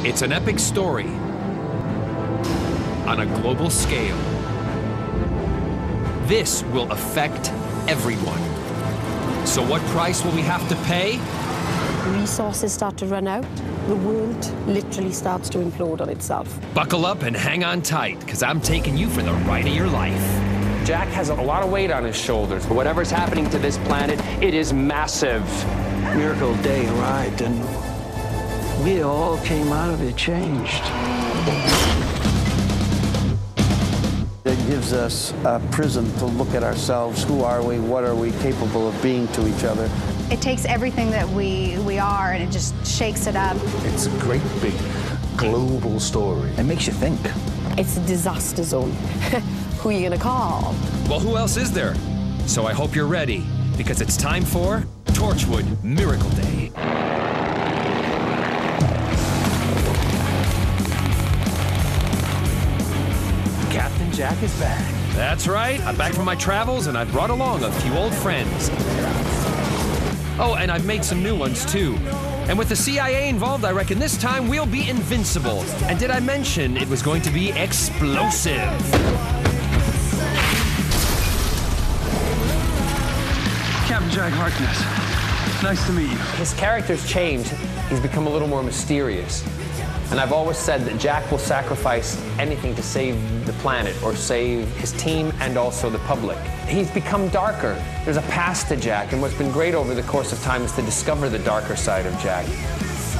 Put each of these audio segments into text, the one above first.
It's an epic story on a global scale. This will affect everyone. So what price will we have to pay? Resources start to run out. The world literally starts to implode on itself. Buckle up and hang on tight, because I'm taking you for the ride of your life. Jack has a lot of weight on his shoulders. Whatever's happening to this planet, it is massive. Miracle Day arrived, and we all came out of it changed. It gives us a prism to look at ourselves. Who are we? What are we capable of being to each other? It takes everything that we are and it just shakes it up. It's a great big global story. It makes you think. It's a disaster zone. Who are you gonna call? Well, who else is there? So I hope you're ready, because it's time for Torchwood Miracle Day. Captain Jack is back. That's right, I'm back from my travels and I've brought along a few old friends. Oh, and I've made some new ones too. And with the CIA involved, I reckon this time we'll be invincible. And did I mention it was going to be explosive? Captain Jack Harkness, nice to meet you. His character's changed. He's become a little more mysterious. And I've always said that Jack will sacrifice anything to save the planet or save his team and also the public. He's become darker. There's a past to Jack, and what's been great over the course of time is to discover the darker side of Jack.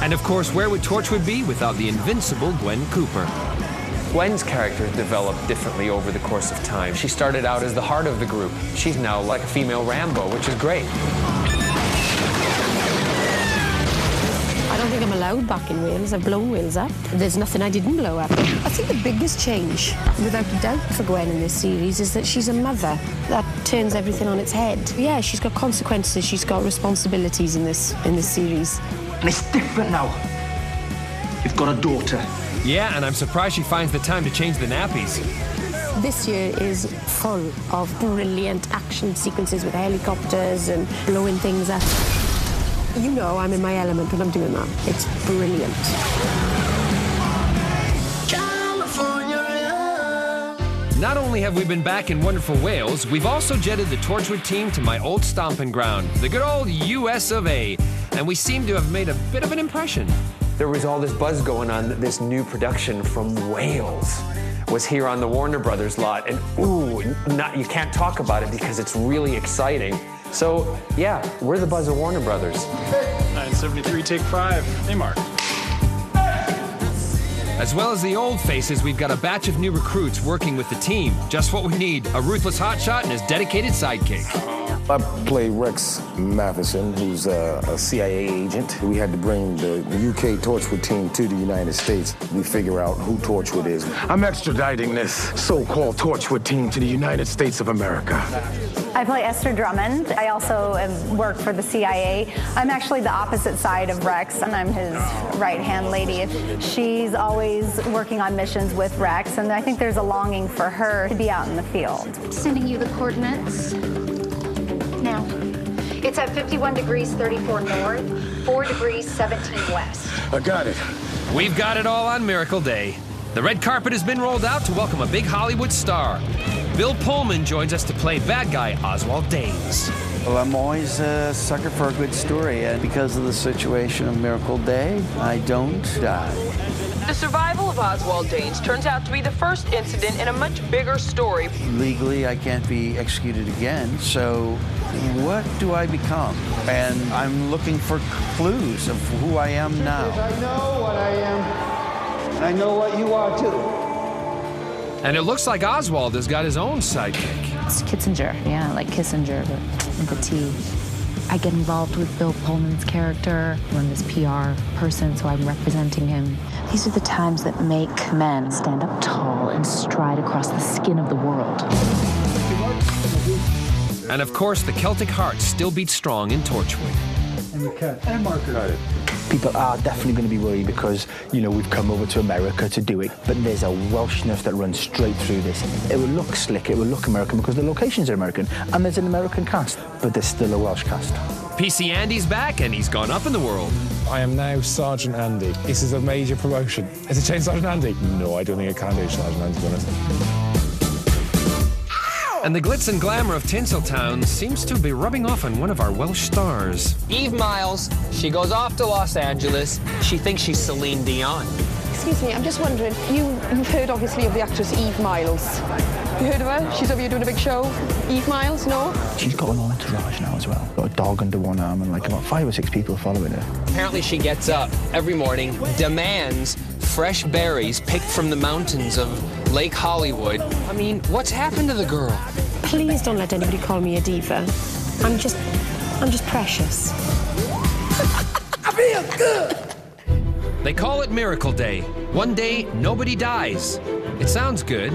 And of course, where would Torchwood be without the invincible Gwen Cooper? Gwen's character developed differently over the course of time. She started out as the heart of the group. She's now like a female Rambo, which is great. I don't think I'm allowed back in Wales. I've blown Wales up. There's nothing I didn't blow up. I think the biggest change, without a doubt, for Gwen in this series is that she's a mother. That turns everything on its head. Yeah, she's got consequences. She's got responsibilities in this series. And it's different now. You've got a daughter. Yeah, and I'm surprised she finds the time to change the nappies. This year is full of brilliant action sequences with helicopters and blowing things up. You know I'm in my element when I'm doing that. It's brilliant. Not only have we been back in wonderful Wales, we've also jetted the Torchwood team to my old stomping ground, the good old US of A, and we seem to have made a bit of an impression. There was all this buzz going on that this new production from Wales was here on the Warner Brothers lot, and you can't talk about it because it's really exciting. So, yeah, we're the buzz of Warner Brothers. 973, take 5. Hey, Mark. As well as the old faces, we've got a batch of new recruits working with the team. Just what we need, a ruthless hotshot and his dedicated sidekick. I play Rex Matheson, who's a CIA agent. We had to bring the UK Torchwood team to the United States. We figure out who Torchwood is. I'm extraditing this so-called Torchwood team to the United States of America. I play Esther Drummond. I also work for the CIA. I'm actually the opposite side of Rex, and I'm his right-hand lady. She's always working on missions with Rex, and I think there's a longing for her to be out in the field. Sending you the coordinates now. It's at 51 degrees 34 north, 4 degrees 17 west. I got it. We've got it all on Miracle Day. The red carpet has been rolled out to welcome a big Hollywood star. Bill Pullman joins us to play bad guy Oswald Danes. Well, I'm always a sucker for a good story, and because of the situation of Miracle Day, I don't die. The survival of Oswald Danes turns out to be the first incident in a much bigger story. Legally, I can't be executed again, so what do I become? And I'm looking for clues of who I am now. I know what I am, and I know what you are too. And it looks like Oswald has got his own sidekick. It's Kissinger, yeah, like Kissinger, but with a T. I get involved with Bill Pullman's character. I'm this PR person, so I'm representing him. These are the times that make men stand up tall and stride across the skin of the world. And of course, the Celtic heart still beats strong in Torchwood. And we cut. And marker. Got it. People are definitely going to be worried because, you know, we've come over to America to do it, but there's a Welshness that runs straight through this. It will look slick, it will look American because the locations are American, and there's an American cast, but there's still a Welsh cast. PC Andy's back, and he's gone up in the world. I am now Sergeant Andy. This is a major promotion. Is it changed Sergeant Andy? No, I don't think it can do Sergeant Andy, to be honest. And the glitz and glamour of Tinseltown seems to be rubbing off on one of our Welsh stars. Eve Miles, she goes off to Los Angeles. She thinks she's Celine Dion. Excuse me, I'm just wondering, you've heard obviously of the actress Eve Miles. You heard of her? She's over here doing a big show. Eve Miles, no? She's got an entourage now as well. Got a dog under one arm and like about 5 or 6 people following her. Apparently she gets up every morning, demands fresh berries picked from the mountains of Lake Hollywood. I mean, what's happened to the girl? Please don't let anybody call me a diva. I'm just precious. I feel good. They call it Miracle Day. One day, nobody dies. It sounds good,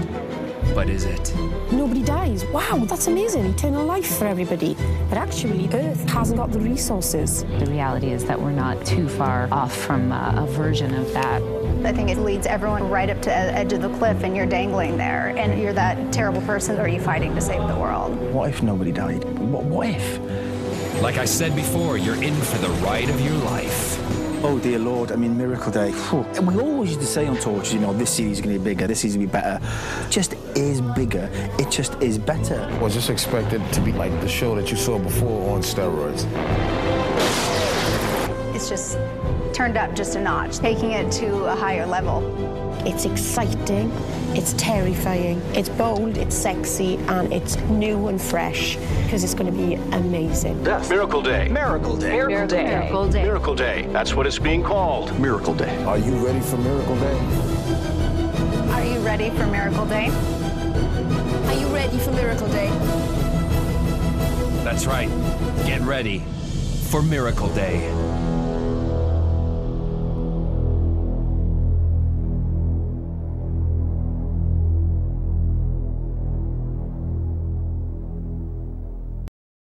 but is it? Nobody dies. Wow, that's amazing. Eternal life for everybody. But actually, Earth hasn't got the resources. The reality is that we're not too far off from a version of that. I think it leads everyone right up to the edge of the cliff and you're dangling there and you're that terrible person, or are you fighting to save the world? What if nobody died? What if? Like I said before, you're in for the ride of your life. Oh, dear Lord, I mean, Miracle Day. Whew. And we always used to say on Torch, you know, this series is going to be bigger, this series is going to be better. It just is bigger. It just is better. I was just expected to be like the show that you saw before on steroids. It's just turned up just a notch, taking it to a higher level. It's exciting, it's terrifying, it's bold, it's sexy, and it's new and fresh, because it's going to be amazing. Miracle Day. Miracle Day. Miracle Day. Miracle Day. Miracle Day. That's what it's being called. Miracle Day. Are you ready for Miracle Day? Are you ready for Miracle Day? Are you ready for Miracle Day? That's right. Get ready for Miracle Day.